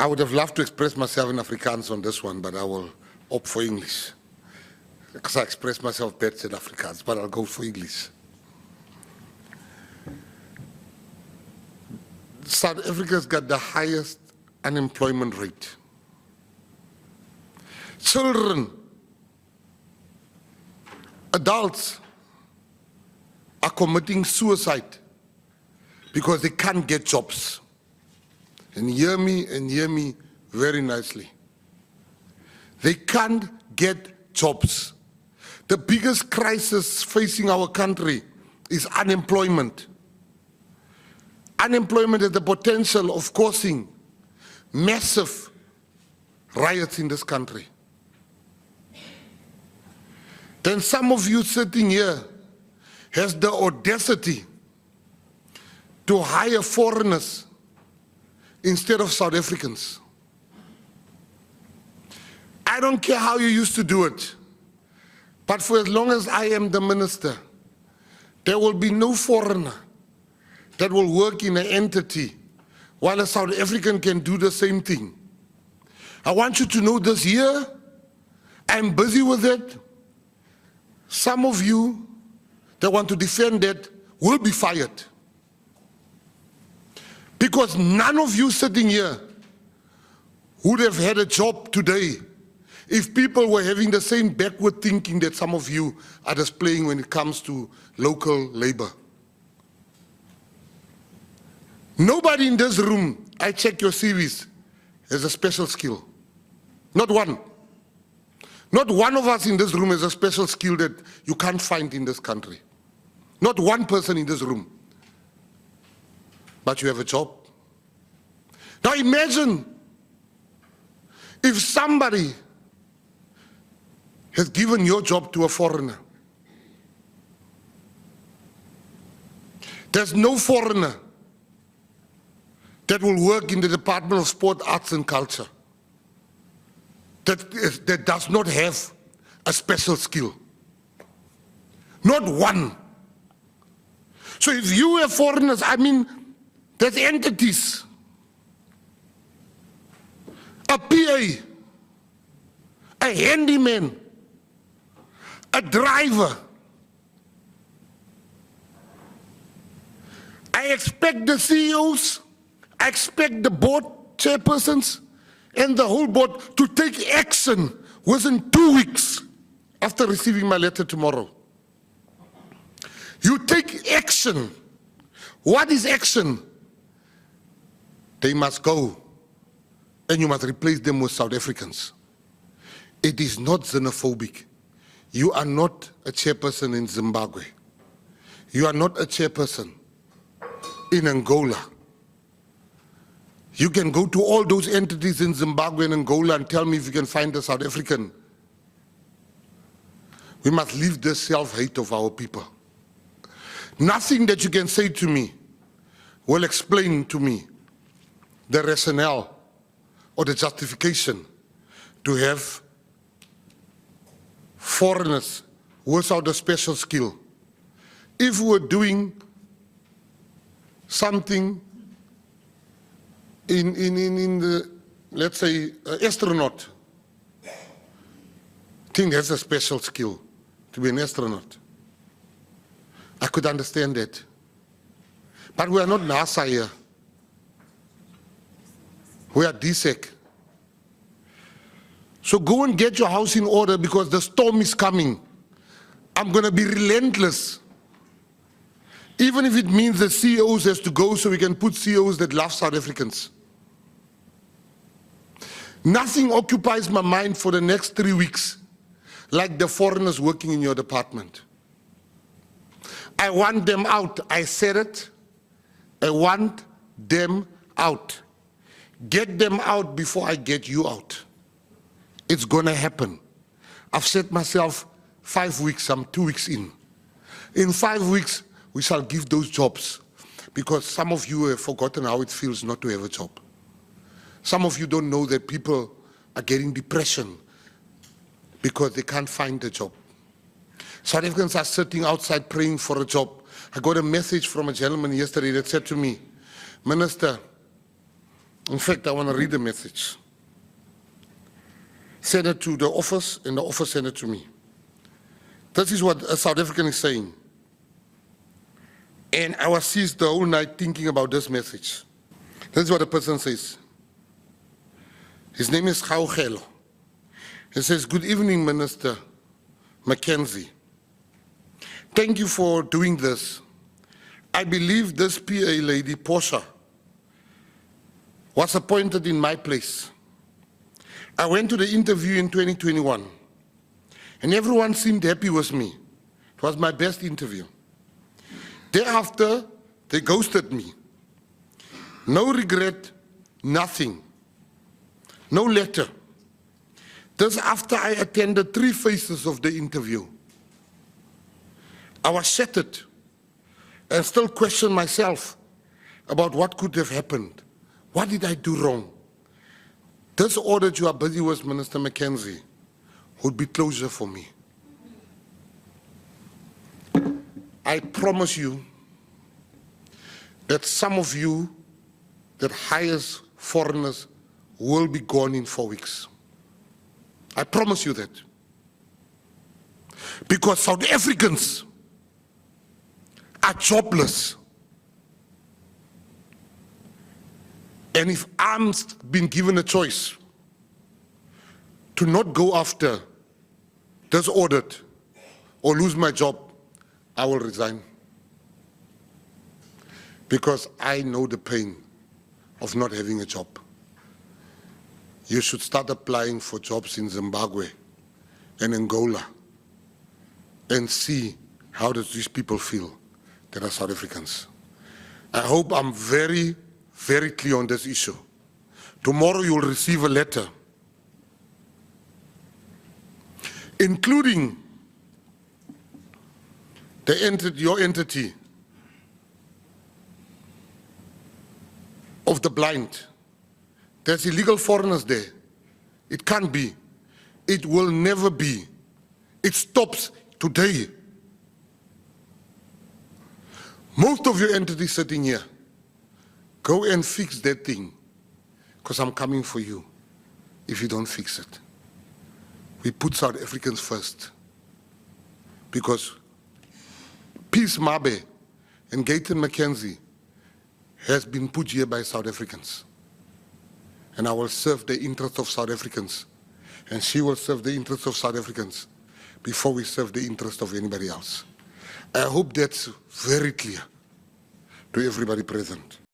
I would have loved to express myself in Afrikaans on this one, but I will opt for English. Because I express myself better in Afrikaans, but I'll go for English. South Africa's got the highest unemployment rate. Children, adults are committing suicide because they can't get jobs. And hear me very nicely. They can't get jobs. The biggest crisis facing our country is unemployment. Unemployment has the potential of causing massive riots in this country. Then some of you sitting here has the audacity to hire foreigners instead of South Africans. I don't care how you used to do it, but for as long as I am the minister, there will be no foreigner that will work in an entity while a South African can do the same thing. I want you to know this year, I'm busy with it. Some of you that want to defend that will be fired. Because none of you sitting here would have had a job today if people were having the same backward thinking that some of you are displaying when it comes to local labor. Nobody in this room, I check your CVs, has a special skill. Not one. Not one of us in this room has a special skill that you can't find in this country. Not one person in this room. But you have a job. Now imagine if somebody has given your job to a foreigner. There's no foreigner that will work in the Department of Sport, Arts and Culture that does not have a special skill. Not one. So if you have foreigners, I mean, there's entities. A PA, a handyman, a driver. I expect the CEOs, I expect the board chairpersons and the whole board to take action within 2 weeks after receiving my letter tomorrow. You take action. What is action? They must go and you must replace them with South Africans. It is not xenophobic. You are not a chairperson in Zimbabwe. You are not a chairperson in Angola. You can go to all those entities in Zimbabwe and Angola and tell me if you can find a South African. We must leave this self-hate of our people. Nothing that you can say to me will explain to me the rationale or the justification to have foreigners without a special skill. If we were doing something in the, let's say, astronaut, I think has a special skill to be an astronaut. I could understand that. But we are not NASA here. We are DSEC. So go and get your house in order because the storm is coming. I'm going to be relentless. Even if it means the CEOs has to go so we can put CEOs that love South Africans. Nothing occupies my mind for the next 3 weeks like the foreigners working in your department. I want them out. I said it. I want them out. Get them out before I get you out. It's going to happen. I've set myself 5 weeks. I'm 2 weeks in. In 5 weeks, we shall give those jobs because some of you have forgotten how it feels not to have a job. Some of you don't know that people are getting depression because they can't find a job. South Africans are sitting outside praying for a job. I got a message from a gentleman yesterday that said to me, Minister, In fact, I want to read the message. Send it to the office, and the office sent it to me. This is what a South African is saying. And I was seized the whole night thinking about this message. This is what the person says. His name is Gayton. He says, "Good evening, Minister McKenzie. Thank you for doing this. I believe this PA lady, Portia, was appointed in my place. I went to the interview in 2021, and everyone seemed happy with me. It was my best interview. Thereafter, they ghosted me. No regret, nothing. No letter. This after I attended 3 phases of the interview. I was shattered and still question myself about what could have happened. What did I do wrong? This audit you are busy with, Minister McKenzie, would be closure for me. I promise you that some of you that hires foreigners will be gone in 4 weeks. I promise you that. Because South Africans are jobless. And if I'm being given a choice to not go after this audit or lose my job, I will resign. Because I know the pain of not having a job. You should start applying for jobs in Zimbabwe and Angola and see how does these people feel that are South Africans. I hope I'm very, very clear on this issue. Tomorrow you will receive a letter including your entity of the blind. There's illegal foreigners there. It can't be. It will never be. It stops today. Most of your entities sitting here, go and fix that thing, because I'm coming for you if you don't fix it. We put South Africans first, because Peace Mabe and Gayton McKenzie has been put here by South Africans. And I will serve the interests of South Africans, and she will serve the interests of South Africans before we serve the interest of anybody else. I hope that's very clear to everybody present.